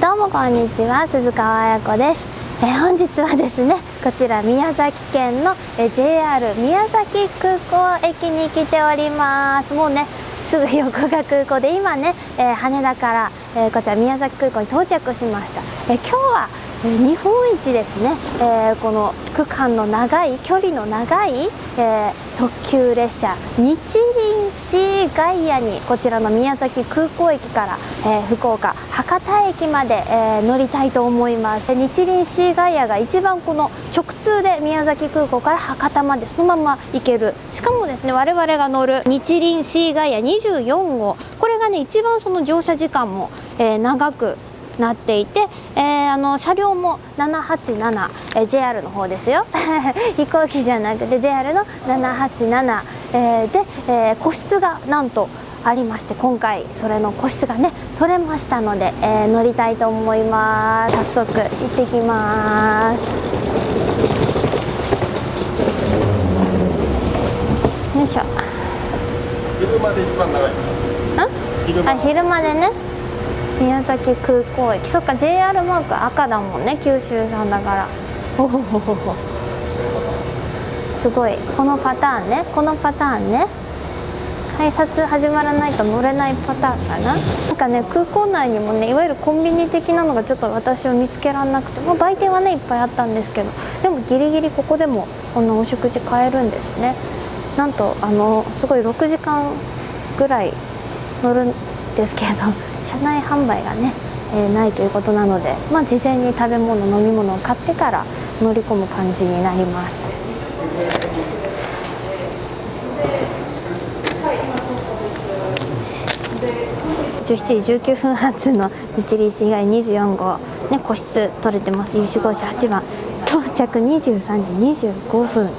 どうもこんにちは、鈴川彩子です。本日はですね、こちら宮崎県の、JR 宮崎空港駅に来ております。もうねすぐ横が空港で、今ね、羽田から、こちら宮崎空港に到着しました。今日は日本一ですね、この区間の長い距離の長い、特急列車日輪シーガイアにこちらの宮崎空港駅から、福岡博多駅まで、乗りたいと思います。日輪シーガイアが一番この直通で宮崎空港から博多までそのまま行ける。しかもですね、我々が乗る日輪シーガイア24号、これがね一番その乗車時間も、長くなっていて、車両も787、JR の方ですよ飛行機じゃなくて JR の787、で、個室がなんとありまして、今回それの個室がね取れましたので、乗りたいと思います。早速行ってきます。よいしょ。昼まで一番長い。昼までね、宮崎空港駅、そっか JR マーク赤だもんね、九州産だから。おほほほほ、すごい。このパターンね、このパターンね、改札始まらないと乗れないパターンかな。なんかね、空港内にもねいわゆるコンビニ的なのがちょっと私は見つけられなくて、まあ、売店はねいっぱいあったんですけど、でもギリギリここでもこのお食事買えるんですね。なんとすごい6時間ぐらい乗るんですけど、車内販売がね、ないということなので、まあ、事前に食べ物飲み物を買ってから乗り込む感じになります。17時19分発の日輪市街24号、ね、個室取れてます。有志号車8番、到着23時25分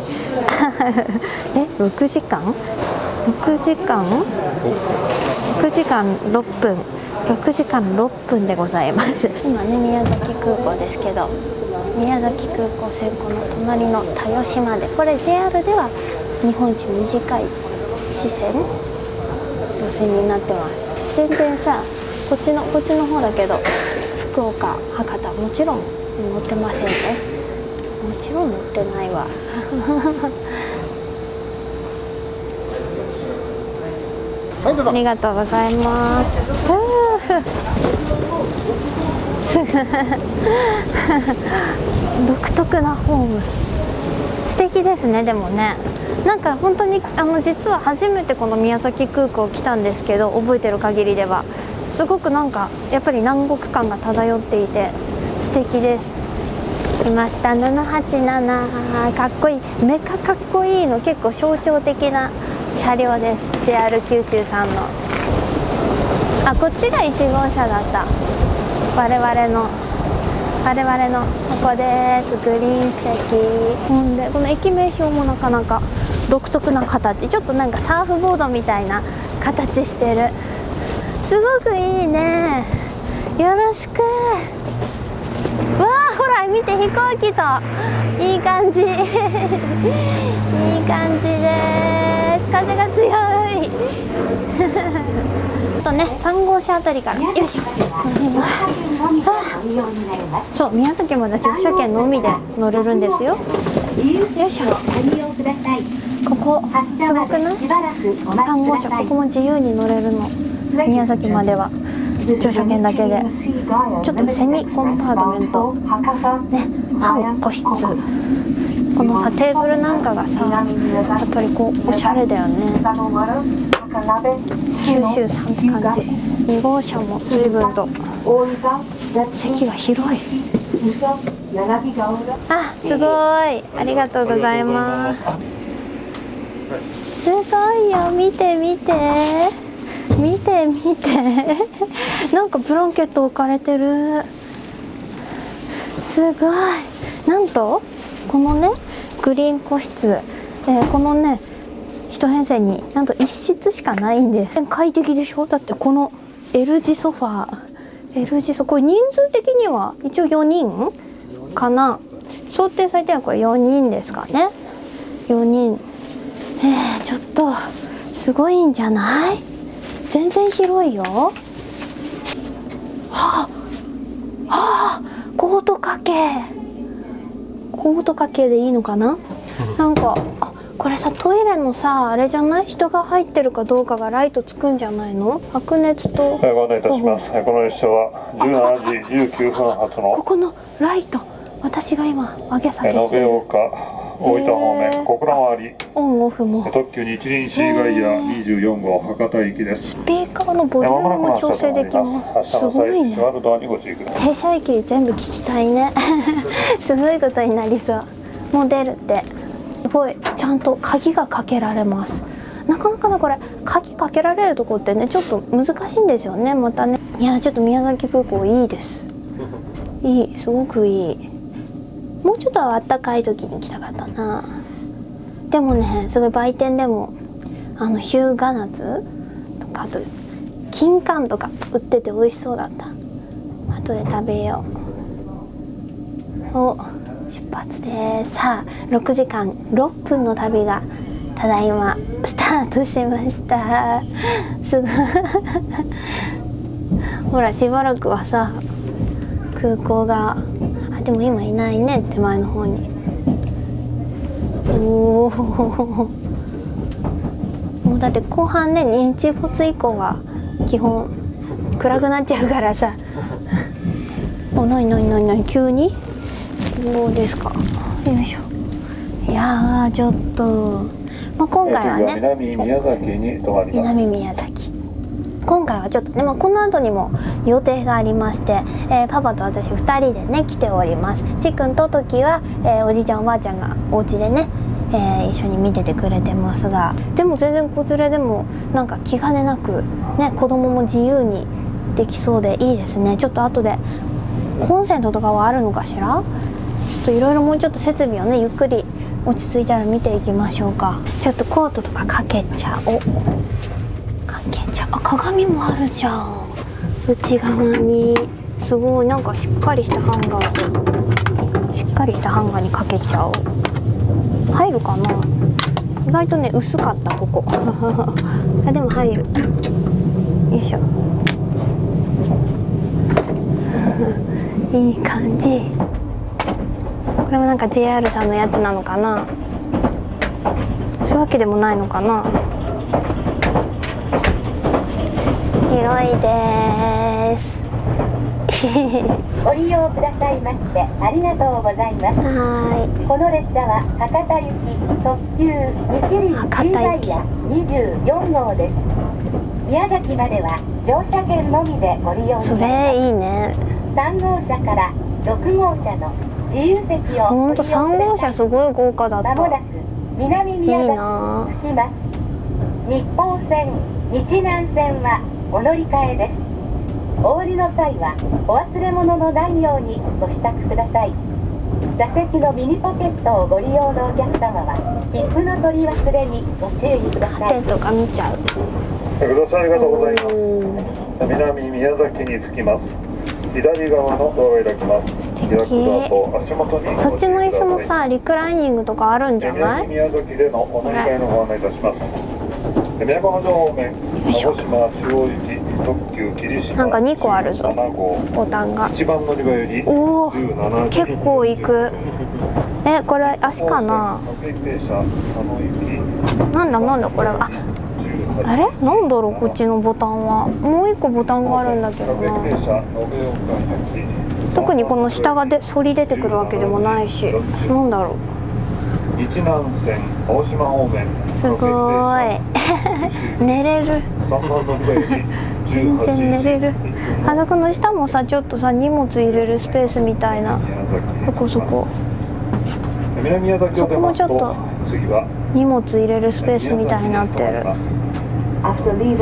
6時間6時間6時間6分6時間6分でございます。今ね宮崎空港ですけど、宮崎空港線この隣の豊島で、これ JR では日本一短い支線路線になってます。全然さ、こっちの方だけど福岡博多もちろん乗ってませんね。もちろん乗ってないわありがとうございます。独特なホーム、素敵ですね。でもね、なんか本当に実は初めてこの宮崎空港来たんですけど、覚えてる限りではすごくなんかやっぱり南国感が漂っていて素敵です。来ました787、かっこいい、メカかっこいいの結構象徴的な車両です。 JR 九州さんの、こっちが1号車だった。我々のここです。グリーン席。ほんでこの駅名標もなかなか独特な形、ちょっとなんかサーフボードみたいな形してる。すごくいいね。よろしく。わあ、ほら見て、飛行機といい感じいい感じです。風が強いとね、3号車あたりから、よいしょ、乗ります。そう、宮崎まで乗車券のみで乗れるんですよ。よいしょ。ここすごくない？3号車、ここも自由に乗れるの。宮崎までは乗車券だけで。ちょっとセミコンパートメントね、半個室。このさ、テーブルなんかがさ、やっぱりこうおしゃれだよね。九州さんって感じ。2号車も随分と席が広い。すごい、ありがとうございます。すごいよ、見て見て見て見てなんかブランケット置かれてる。すごい。なんとこのねグリーン個室、このね一編成になんと1室しかないんです。快適でしょ。だってこの L 字ソファー、L 字ソファー、これ人数的には一応4人かな。想定されてはこれ4人ですかね。4人。ちょっとすごいんじゃない？全然広いよ。はあ、かけでいいのかな、なんかこれさ、トイレのさ、あれじゃない、人が入ってるかどうかがライトつくんじゃないの。白熱とご案内いたします。この列車は17時19分発のここのライト、私が今上げ下げしてる。延岡大分方面小倉回りオンオフも特急日輪シーガイア24号博多行きです。スピーカーのボリュームも調整できます。すごいね。ワールドにご注意ください。停車駅全部聞きたいねすごいことになりそう。もう出るって。すごいちゃんと鍵がかけられます。なかなかね、これ鍵かけられるとこってね、ちょっと難しいんですよね、またね。いや、ちょっと宮崎空港いいです。いい、すごくいい。もうちょっと暖かい時に来たかったな。でもね、すごい売店でも日向夏とか、あと金柑とか売ってて美味しそうだった。後で食べよう。お、出発です。さあ、6時間6分の旅がただいまスタートしました。すごいほら、しばらくはさ、空港が、あ、でも今いないね、手前の方に。おおもうだって後半ね、日没以降は基本暗くなっちゃうからさお、なに急にそうですか。よいしょ。いやー、ちょっと、まあ、今回はね、南宮崎に止まります。南宮崎、今回はちょっとね、まあ、この後にも予定がありまして、パパと私2人でね来ております。ちっくんとときは、おじいちゃんおばあちゃんがお家でね、一緒に見ててくれてますが、でも全然子連れでもなんか気兼ねなくね、子供も自由にできそうでいいですね。ちょっと後でコンセントとかはあるのかしら。ちょっといろいろもうちょっと設備をね、ゆっくり落ち着いたら見ていきましょうか。ちょっとコートとかかけちゃおう。あ、鏡もあるじゃん、内側に。すごい、なんかしっかりしたハンガーにかけちゃおう。入るかな。意外とね、薄かったここあ、でも入る。よいしょいい感じ。これもなんか JR さんのやつなのかな。そういうわけでもないのかな。広いですご利用くださいましてありがとうございます。この列車は博多行き特急日輪シーガイア24号です。宮崎までは乗車券のみでご利用ください。それいいね。3号車から6号車の自由席をほんと3号車すごい豪華だった。まもなく南宮崎に着きます。日本線、日南線はお乗り換えです。お降りの際はお忘れ物のないようにご支度ください。座席のミニポケットをご利用のお客様は切符の取り忘れにご注意ください。カーテンとか見ちゃう。ご乗車ありがとうございます。南宮崎に着きます。左側のドアを開きます。素敵。開くドアと足元にそっちの椅子もさ、リクライニングとかあるんじゃない？宮崎でのお乗り換えのご案内いたします。都城方面、鹿児島中央行き特急霧島なんか2個あるぞ、 7号ボタンが。一番乗り場よりおお、 17時結構行く。これ足かな。なんだこれ。あれなんだろう、こっちのボタンは。もう1個ボタンがあるんだけどな。特にこの下が反り出てくるわけでもないし、なんだろう。日南線大島方面、すごい寝れる全然寝れる。あそこの下もさ、ちょっとさ、荷物入れるスペースみたいな、そこそこもちょっと荷物入れるスペースみたいになってる。あ、これ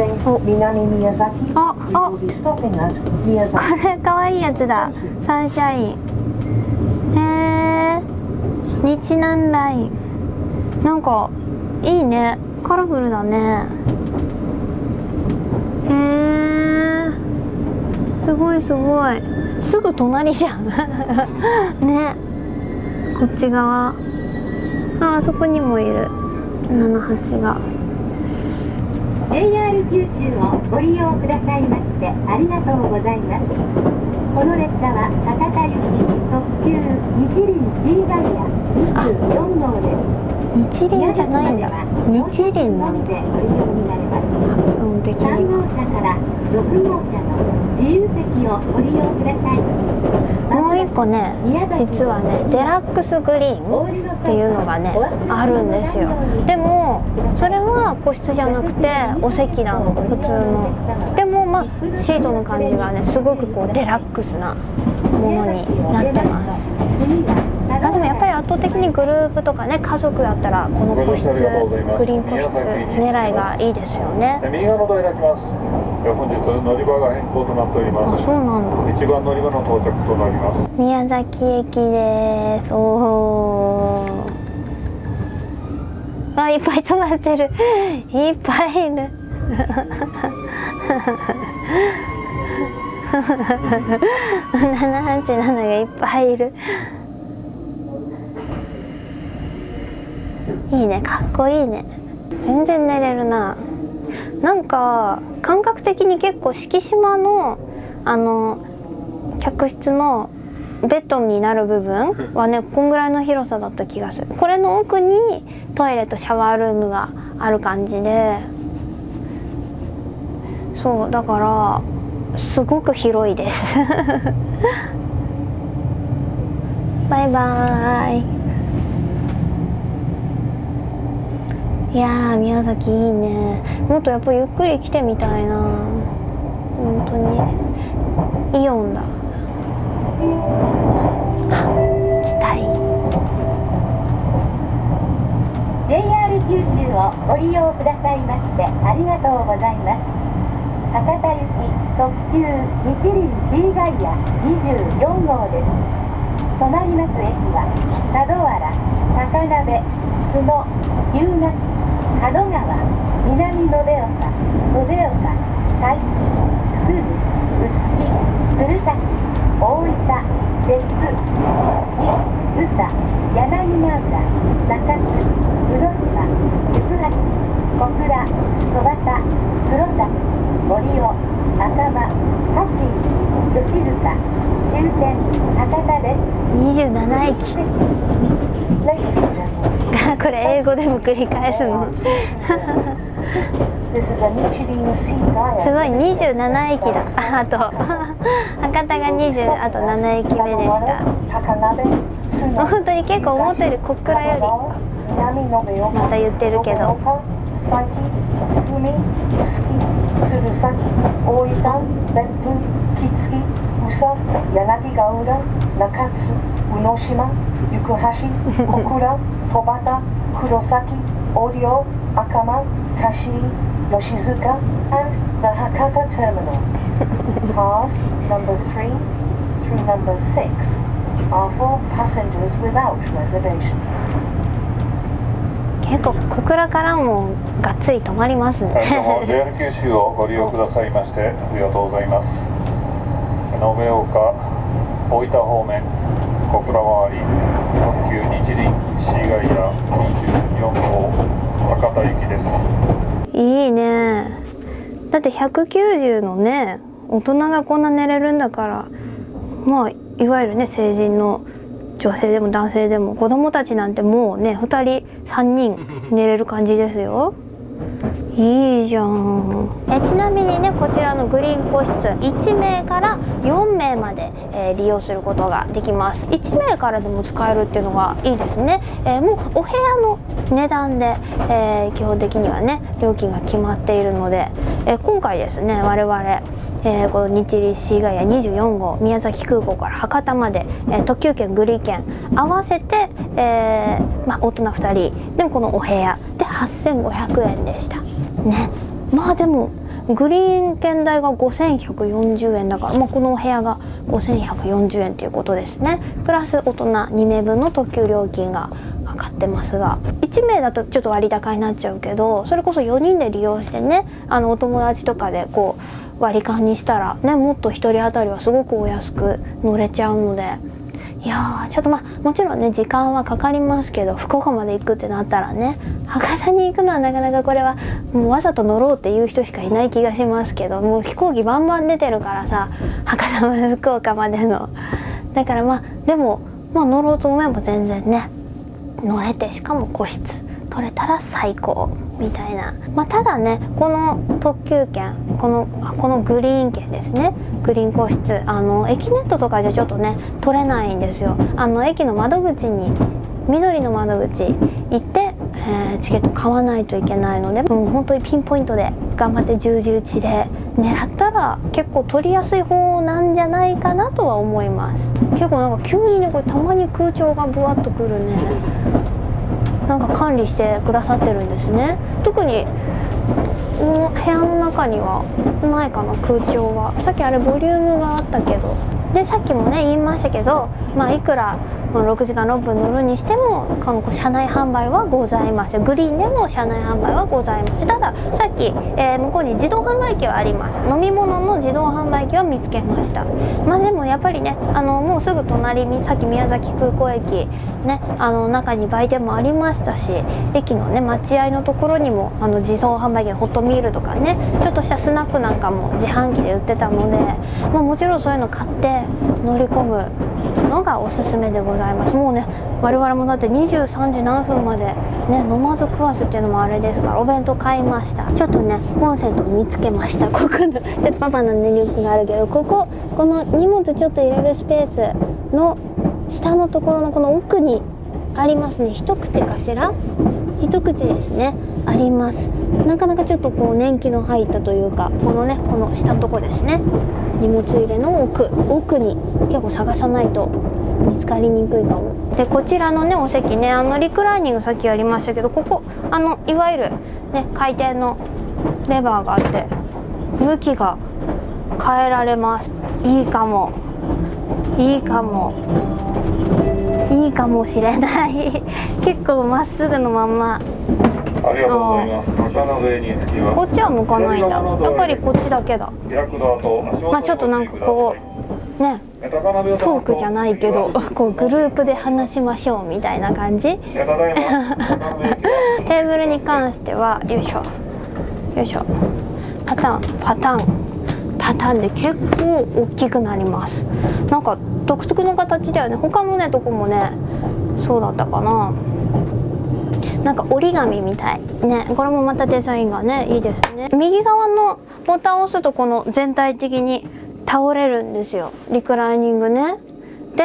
かわいいやつだ、サンシャイン。日南ライン、なんかいいね、カラフルだね。すごいすごい、すぐ隣じゃんね、こっち側。あそこにもいる78が。 JR 九州をご利用くださいましてありがとうございます。この列車は博多行き特急日輪 G ダイヤ24号です。日輪じゃないんだ。日輪なんだ。発音的3に号車から6号車の自由席をご利用ください。もう一個ね、実はねデラックスグリーンっていうのがねあるんですよ。でもそれは個室じゃなくてお席なの、普通の。でもまあシートの感じがねすごくこうデラックスなものになってます。でもやっぱり圧倒的にグループとかね、家族だったらこの個室、グリーン個室狙いがいいですよね。右側のドア開きます。本日乗り場が変更となっておりまあ、す。そうなんだ。一番乗り場の到着となります。宮崎駅です。おー、あ、いっぱい止まってる。いっぱいいる。787がいっぱいいる。いいね、かっこいいね。全然寝れるな。なんか感覚的に結構敷島の客室のベッドになる部分はねこんぐらいの広さだった気がする。これの奥にトイレとシャワールームがある感じで、そうだからすごく広いです。バイバーイ。いやー、宮崎いいね。もっとやっぱりゆっくり来てみたいな。本当にイオンだ。来たい。 JR 九州をご利用くださいましてありがとうございます。博多行き特急日輪 G ダイヤ24号です。止まります駅は佐渡原、高鍋、津野、日向、門川、南延岡、延岡、海部、臼杵、鶴崎、大分、別府、宇佐、柳ヶ浦、中津、黒島、宿橋、小倉、戸畑、黒崎、森尾、赤間、八井、吉塚、終点、博多です。27駅。これ英語でも繰り返すの。すごい、27駅だ。あと博多が20、あと7駅目でした。本当に結構思ったより小倉よりまた言ってるけど、柳ヶ浦、中津、宇野島、行橋、小倉、戸畑、黒崎、折尾、赤間、柏木、吉塚 and the Hakata terminal. Cars number 3 through number 6 are for passengers without reservation. 結構小倉からもがっつり止まりますね。どうも JR 九州をご利用くださいましてありがとうございます。延岡、大分方面、小倉回り、特急日輪 C ガイア24号博多行きです。いいね。だって190のね、大人がこんな寝れるんだから、まあいわゆるね成人の女性でも男性でも子供たちなんてもうね2人3人寝れる感じですよ。いいじゃん。ちなみにねこちらのグリーン個室1名から4名まで、利用することができます。1名からでも使えるっていうのがいいですね。もうお部屋の値段で、基本的にはね料金が決まっているので、今回ですね我々、この日輪 C ガイア24号宮崎空港から博多まで、特急券グリー券合わせて、大人2人でもこのお部屋で8500円でしたね。まあでもグリーン券代が5140円だから、このお部屋が5140円ということですね。プラス大人2名分の特急料金がかかってますが、1名だとちょっと割高になっちゃうけど、それこそ4人で利用してねお友達とかでこう割り勘にしたらねもっと1人当たりはすごくお安く乗れちゃうので、いやーちょっともちろんね時間はかかりますけど、福岡まで行くってなったらね、博多に行くのはなかなかこれはもうわざと乗ろうっていう人しかいない気がしますけど、もう飛行機バンバン出てるからさ、博多まで福岡までの。だからでも乗ろうと思えば全然ね乗れて、しかも個室取れたら最高みたいな。ただねこの特急券、このグリーン券ですね、グリーン個室、駅ネットとかじゃちょっとね取れないんですよ。駅の窓口に、緑の窓口行って、チケット買わないといけないので、もう本当にピンポイントで頑張って十字打ちで狙ったら結構取りやすい方なんじゃないかなとは思います。結構なんか急にねこれたまに空調がブワッとくるね、なんか管理してくださってるんですね。特に部屋の中にはないかな、空調は。さっきあれボリュームがあったけど、でさっきもね言いましたけど、いくら6時間6分乗るにしてもこの車内販売はございます。グリーンでも車内販売はございます。たださっき、向こうに自動販売機はあります。飲み物の自動販売機を見つけました。でもやっぱりねもうすぐ隣にさっき宮崎空港駅ね中に売店もありましたし、駅のね待合のところにも自動販売機のホットミールとかね、ちょっとしたスナックなんかも自販機で売ってたので、もちろんそういうの買って乗り込むのがおすすめでございます。もうね我々もだって23時何分までね飲まず食わずっていうのもあれですから、お弁当買いました。ちょっとねコンセント見つけました。ここのちょっとパパのねリュックがあるけど、この荷物ちょっと入れるスペースの下のところのこの奥にありますね。一口かしら、一口ですねあります。なかなかちょっとこう年季の入ったというか、この下のとこですね、荷物入れの奥に結構探さないと見つかりにくいかも。でこちらのねお席ねリクライニングさっきありましたけど、ここいわゆるね回転のレバーがあって向きが変えられます。いいかもしれない結構まっすぐのまんま。ありがとうございます。中野上に着きます。こっちは向かないんだ。やっぱりこっちだけだ。ちょっとなんかこうねトークじゃないけどこうグループで話しましょうみたいな感じ。テーブルに関してはよいしょパターンで結構大きくなります。なんか独特の形だよね。他のねとこもねそうだったかな。なんか折り紙みたいね。これもまたデザインがねいいですね。右側のボタンを押すとこの全体的に倒れるんですよ、リクライニングね。で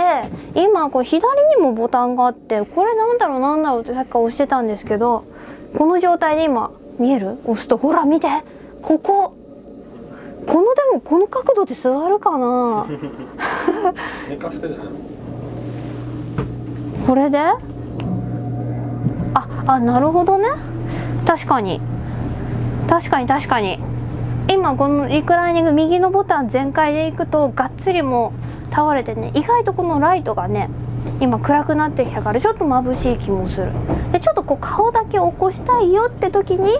今こう左にもボタンがあって、これなんだろうってさっきから押してたんですけど、この状態で今見える？押すとほら見て、でもこの角度で座るかな寝かしてるじゃない。これでなるほどね。確かに今このリクライニング右のボタン全開でいくとがっつりもう倒れてね、意外とこのライトがね今暗くなってきたからちょっと眩しい気もする。でちょっとこう顔だけ起こしたいよって時に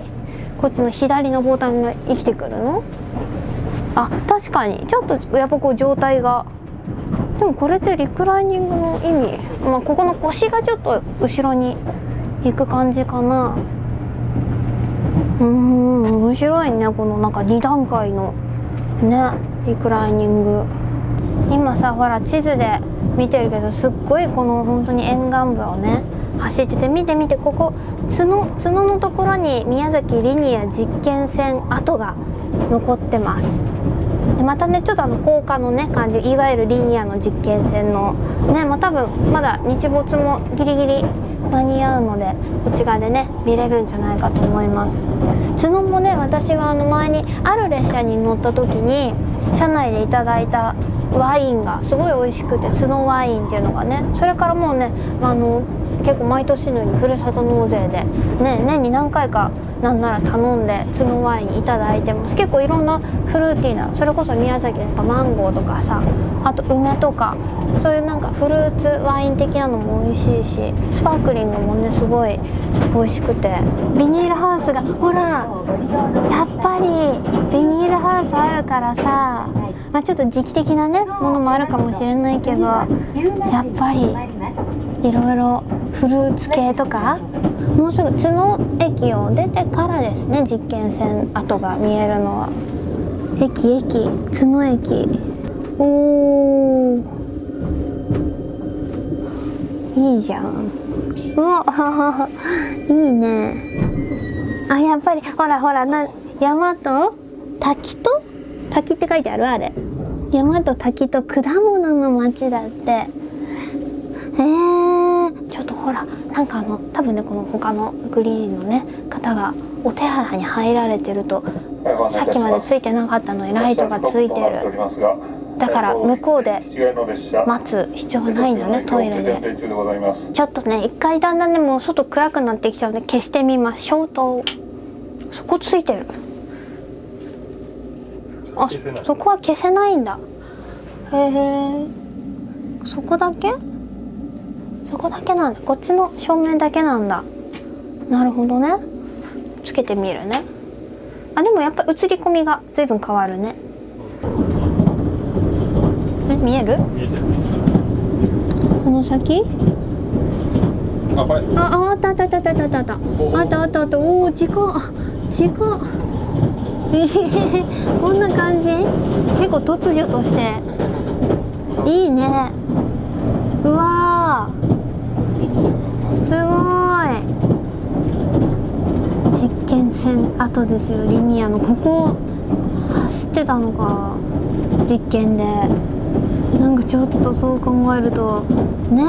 こっちの左のボタンが生きてくるの。確かにちょっとやっぱこう状態が、でもこれってリクライニングの意味、ここの腰がちょっと後ろに行く感じかな。面白いね、このなんか2段階のねリクライニング。今さほら地図で見てるけど、すっごいこの本当に沿岸部をね走ってて、見てここ角のところに宮崎リニア実験線跡が残ってます。でまたねちょっと高架のね感じ、いわゆるリニアの実験線のね、多分まだ日没もギリギリ間に合うのでこっち側でね見れるんじゃないかと思います。角もね、私は前にある列車に乗った時に車内でいただいたワインがすごい美味しくて、角ワインっていうのがね、それからもうね結構毎年のようにふるさと納税でね年に何回かなんなら頼んで角ワインいただいてます。結構いろんなフルーティーな、それこそ宮崎でマンゴーとかさ、あと梅とかそういうなんかフルーツワイン的なのも美味しいし、スパークリングもねすごい美味しくて、ビニールハウスがほらやっぱりビニールハウスあるからさ、ちょっと時期的なねものもあるかもしれないけど、やっぱりいろいろフルーツ系とか。もうすぐ津野駅を出てからですね、実験線跡が見えるのは。駅津野駅。おー、いいじゃん。うわいいね。あ、やっぱりほら山と滝って書いてある。あれ山と滝と果物の町だって。ちょっとほら、なんか多分ね、この他のグリーンのね方がお手洗いに入られてると、さっきまでついてなかったのにライトがついてる。だから向こうで待つ必要がないんだね、トイレで。ちょっとね、一回だんだんね、もう外暗くなってきちゃうので消してみましょうと。そこついてる。あ、そこは消せないんだ。へえ、そこだけなんだ。こっちの正面だけなんだ。なるほどね。つけてみるね。あ、でもやっぱ映り込みが随分変わるね。見える？見えてる。この先？あ、これ。あった。おお、近っ。こんな感じ？結構突如としていいね。うわー、すごい。実験線跡ですよ、リニアの。ここ走ってたのか、実験で。なんかちょっとそう考えるとねえ。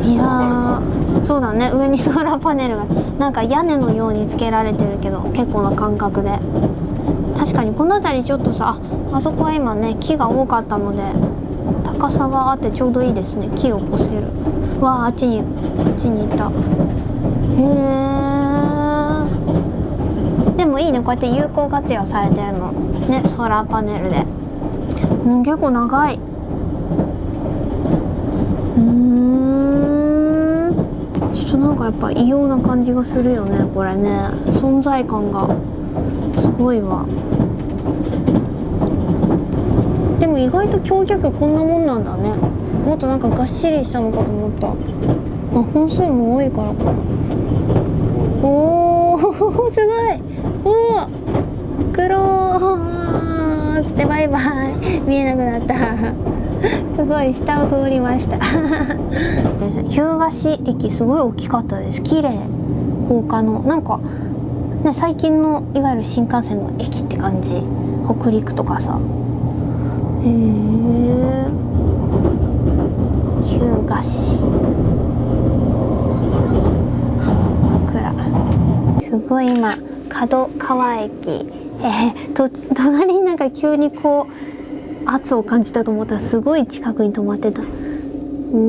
いやー、そうだね、上にソーラーパネルがなんか屋根のようにつけられてるけど、結構な間隔で。確かにこの辺りちょっとさ、あそこは今ね木が多かったので高さがあってちょうどいいですね。木を越せる。わあ、あっちに行った。へえ。でもいいね、こうやって有効活用されてるのね、ソーラーパネルで。結構長い。ちょっとなんかやっぱ異様な感じがするよね、これね。存在感がすごいわ。でも意外と橋脚こんなもんなんだね。もっとなんかがっしりしたのかと思った。本数も多いからか。おおすごい。おお、クロースでバイバイ。見えなくなった。すごい下を通りました。日向市駅すごい大きかったです。綺麗、高架のなんかね、最近のいわゆる新幹線の駅って感じ。北陸とかさ。へえ。日向市すごい今角川駅、隣になんか急にこう圧を感じたと思ったらすごい近くに止まってた。お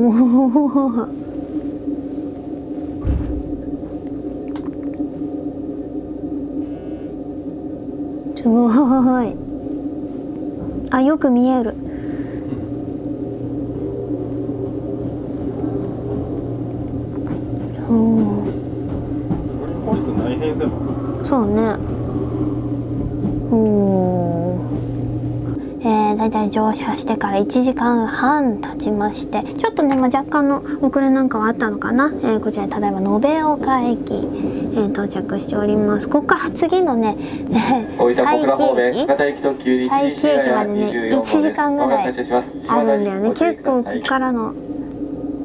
お、すごい。あ、よく見える。おお。個室内編成も。そうね。おお。だいたい乗車してから1時間半経ちまして、ちょっとね、若干の遅れなんかはあったのかな。こちらただいま延岡駅、到着しております。ここから次のね、佐伯駅までね1時間ぐらいあるんだよね。結構ここからの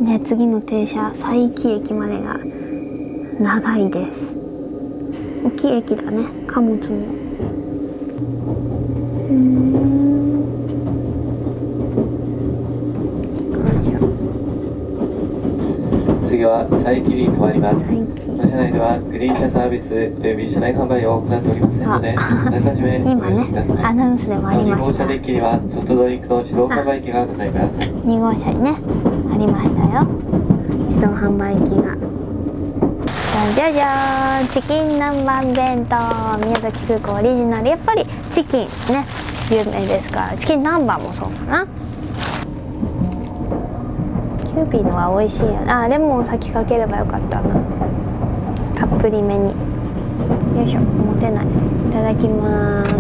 ね、次の停車佐伯駅までが長いです。大きい駅だね、貨物も。次は佐伯に停まります。車内ではグリーン車サービスおよび車内販売を行っておりませんので、あらかじめ今ね、アナウンスでもありました。2号車デッキにはソフトドリンクの自動販売機がございます。2号車にね、ありましたよ、自動販売機が。じゃじゃーん、チキン南蛮弁当、宮崎空港オリジナル。やっぱりチキンね、有名ですから、チキン南蛮もそうかな。キューピーのは美味しいよね。あ、レモン先かければよかったな、たっぷりめに。よいしょ、持てない。いただきます。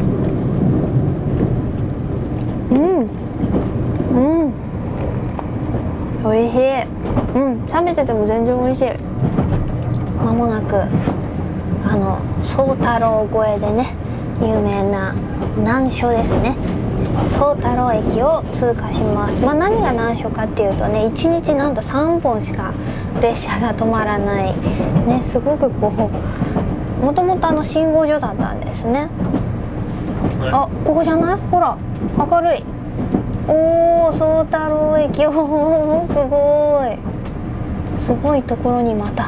冷めてても全然美味しい。まもなく宗太郎越えでね有名な難所ですね、宗太郎駅を通過します。何が難所かっていうとね、1日なんと3本しか列車が止まらないね、すごくもともと信号所だったんですね。あ、ここじゃない？ほら明るい。おお、宗太郎駅。おお、すごいところにまた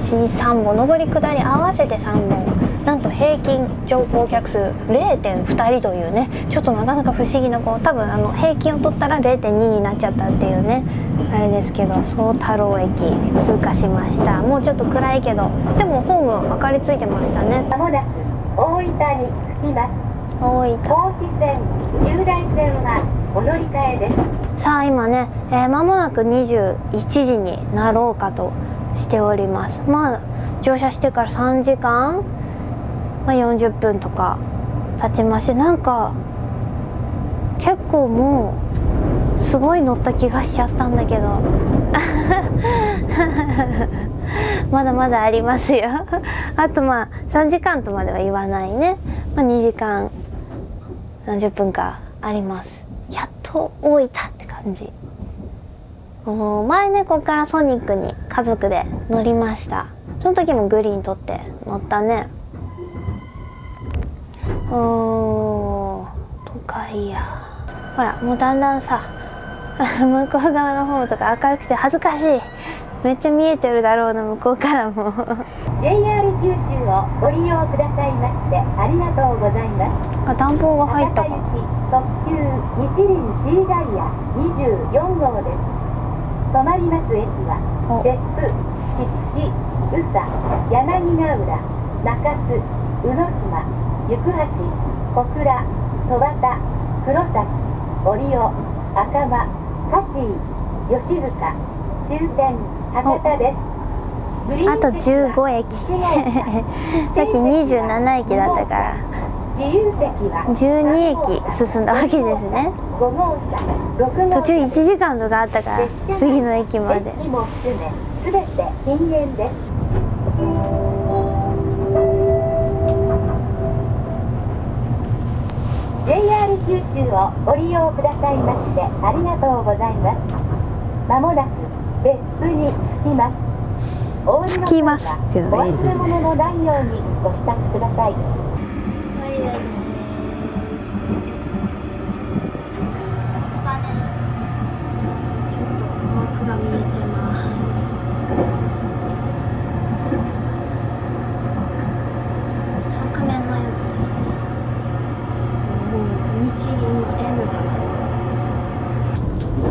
1日3本、上り下り合わせて3本、なんと平均乗降客数 0.2 人というね、ちょっとなかなか不思議な多分平均を取ったら 0.2 になっちゃったっていうねあれですけど、宗太郎駅通過しました。もうちょっと暗いけどでもホーム明かりついてましたね。まもなく大分に着きます。大分豊肥線、従来線はお乗り換えです。さあ今ね、間もなく21時になろうかとしております。乗車してから3時間、40分とか経ちまして、なんか結構もうすごい乗った気がしちゃったんだけどまだまだありますよあと3時間とまでは言わないね、2時間何十分かあります。やっと大分って感じ。前ねここからソニックに家族で乗りました。その時もグリーン取って乗ったね。都会や、ほらもうだんだんさ向こう側の方とか明るくて恥ずかしい。めっちゃ見えてるだろうな、向こうからもJR 九州をご利用くださいましてありがとうございます。暖房が入ったか。博多行き特急日輪シーガイア24号です。止まります駅は別府、杵築、宇佐、柳ヶ浦、中洲、宇野島、行橋、小倉、戸畑、黒崎、折尾、赤間、香椎、吉塚、終点博多です。あと15駅さっき27駅だったから12駅進んだわけですね。途中1時間とかあったから次の駅まで。全て禁煙です。JR 九州をご利用くださいましてありがとうございます。まもなく別府に着きます。着きますけどね。お忘れ物のないようにご支度ください。ちょっと枕見えてます。側面のやつですね。日輪の M が。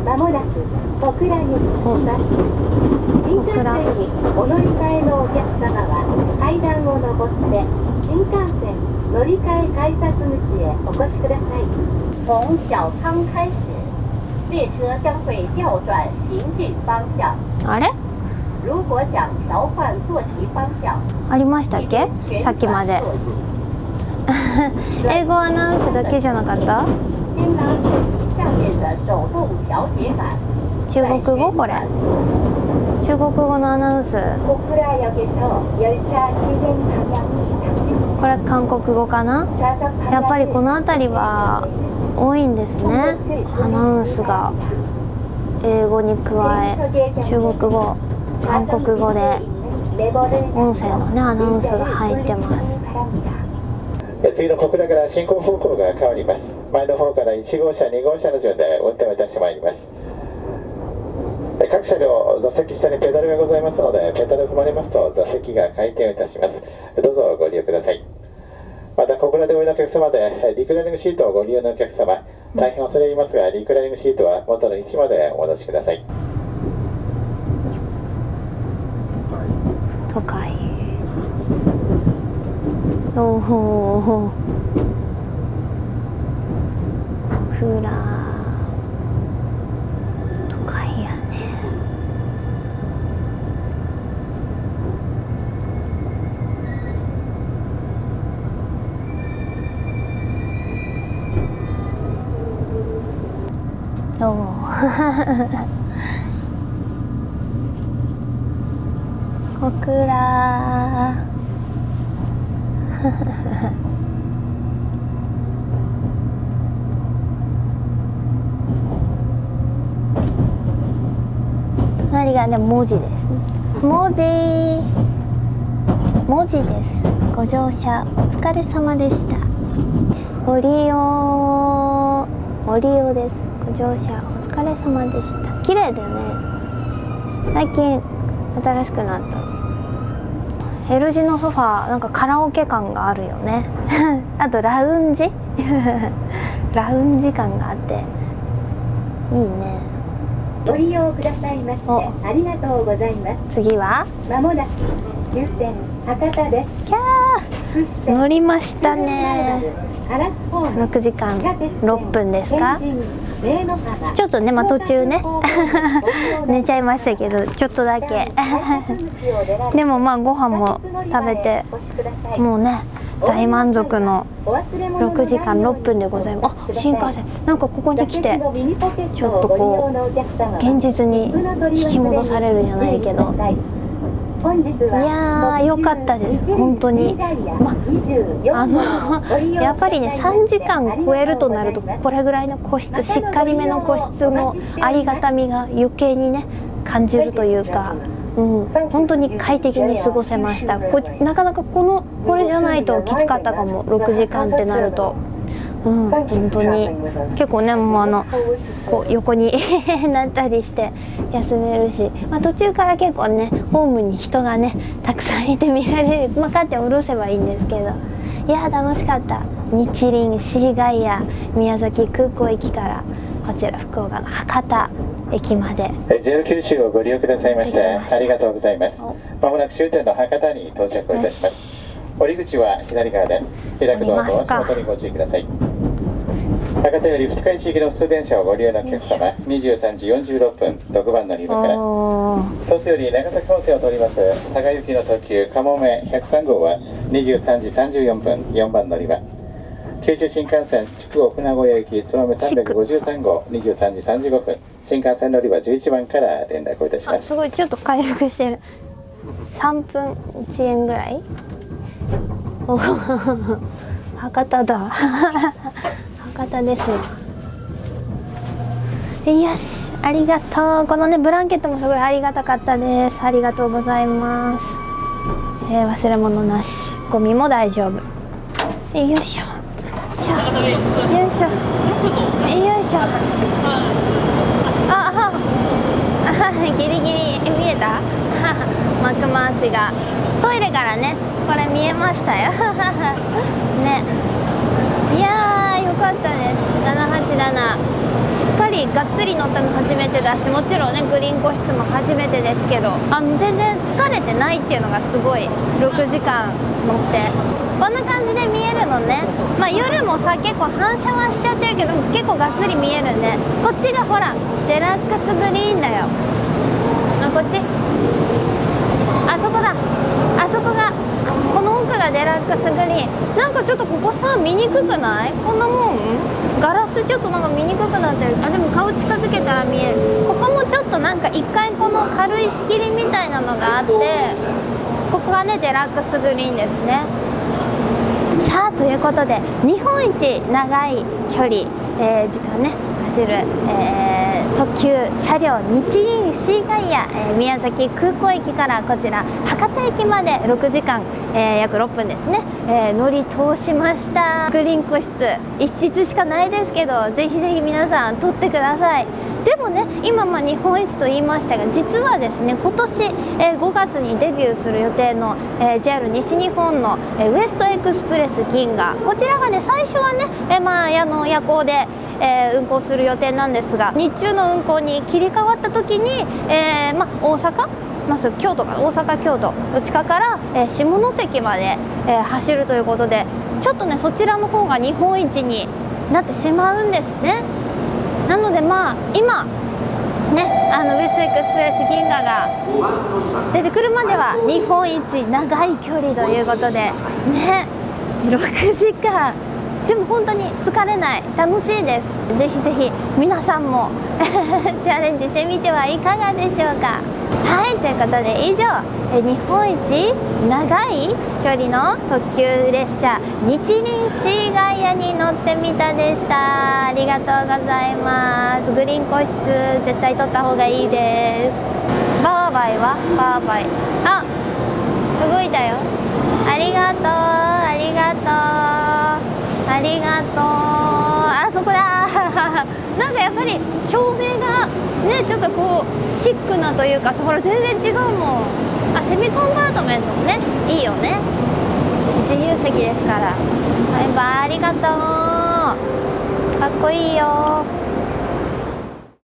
まもなく小倉に着きます。新幹線にお乗り換えのお客様は階段を上って新幹線乗り換え改札口へお越しください。从小仓开始，列车将会调转行进方向。あれ？如果想调换坐席方向，ありましたっけ？さっきまで。英語アナウンスだけじゃなかった？先拿座席下面的手动调节板。中国語これ。中国語のアナウンス。小倉駅と열차 시행 방향이これ韓国語かな？やっぱりこの辺りは多いんですね。アナウンスが英語に加え中国語、韓国語で音声のねアナウンスが入ってます。次の小倉から進行方向が変わります。前の方から1号車、2号車の順で運転をいたしてまいります。各車両座席下にペダルがございますので、ペダルを踏まれますと座席が回転をいたします。どうぞご利用ください。また小倉でお降りのお客様でリクライニングシートをご利用のお客様、大変恐れ入りますがリクライニングシートは元の位置までお戻しください。都会。おお。クラ都会やね。おお小倉隣がね文字ですね。文字です。ご乗車お疲れ様でした。ご利用です。ご乗車お疲れ様でした。綺麗だよね。最近新しくなった L 字のソファー、なんかカラオケ感があるよねあとラウンジラウンジ感があっていいね。ご利用くださいましてありがとうございます。次はまもなく終点博多です。キャー乗りましたね。6時間6分ですか。ちょっとね、途中ね寝ちゃいましたけど、ちょっとだけでもご飯も食べて、もうね大満足の6時間6分でございます。あ、新幹線なんかここに来てちょっとこう現実に引き戻されるじゃないけど、いやー良かったです本当に。やっぱりね3時間超えるとなると、これぐらいの個室、しっかりめの個室のありがたみが余計にね感じるというか、本当に快適に過ごせました。なかなかこれじゃないときつかったかも、6時間ってなると。本当に結構ね、もうこう横になったりして休めるし、途中から結構ねホームに人がねたくさんいて見られる、カーテン下ろせばいいんですけど、いや楽しかった。日輪シーガイア宮崎空港駅からこちら福岡の博多駅まで JR 九州をご利用くださいましてありがとうございます。まもなく終点の博多に到着をいたします。降り口は左側です。開くドアの足元にご注意ください。博多より二日市行きの普通電車をご利用のお客様、23時46分6番乗り場から、鳥栖より長崎本線を通ります佐賀行きの特急かもめ103号は23時34分4番乗り場、九州新幹線筑後船越行きつばめ353号23時35分新幹線乗り場11番から連絡をいたします。すごいちょっと回復してる。3分1円ぐらい博多だ博多ですよ。よし、ありがとう。このねブランケットもすごいありがたかったです。ありがとうございます。忘れ物なし、ゴミも大丈夫。よいしょよいしょよいしょ。ギリギリ見えた幕回しがトイレからねこれ見えましたよね。いやーよかったです。787しっかりがっつり乗ったの初めてだし、もちろんねグリーン個室も初めてですけど、全然疲れてないっていうのがすごい。6時間乗ってこんな感じで見えるのね。夜もさ結構反射はしちゃってるけど結構がっつり見えるね。こっちがほらデラックスグリーンだよ。こっちあそこだ、あそこがこの奥がデラックスグリーン。なんかちょっとここさ見にくくない？こんなもんガラスちょっとなんか見にくくなってる。でも顔近づけたら見える。ここもちょっとなんか一回この軽い仕切りみたいなのがあって、ここがねデラックスグリーンですね。さあということで日本一長い距離、時間ね走る、特急車両日輪シーガイア、宮崎空港駅からこちら博多駅まで6時間、約6分ですね、乗り通しました。グリーン個室1室しかないですけど、ぜひぜひ皆さん取ってください。でもね今日本一と言いましたが、実はですね今年、5月にデビューする予定の、JR 西日本の、ウエストエクスプレス銀河、こちらがね最初はね、夜行で、運行する予定なんですが、日中の運行に切り替わった時に、大阪京都か大阪京都どちらから、下関まで、走るということで、ちょっとねそちらの方が日本一になってしまうんですね。なので今ねウエストエクスプレス銀河が出てくるまでは日本一長い距離ということでね、6時間っでも本当に疲れない、楽しいです。ぜひぜひ皆さんもチャレンジしてみてはいかがでしょうか。はい、ということで以上、日本一長い距離の特急列車日輪シーガイアに乗ってみたでした。ありがとうございます。グリーン個室絶対取った方がいいです。バーバイはバーバイ、あ、動いたよ。ありがとう、ありがとう、ありがとう。あそこだなんかやっぱり照明がね、ちょっとこうシックなというか、ほら全然違うもん。あ、セミコンパートメントもね、いいよね。自由席ですから。バイバイ、ありがとう。かっこいいよ。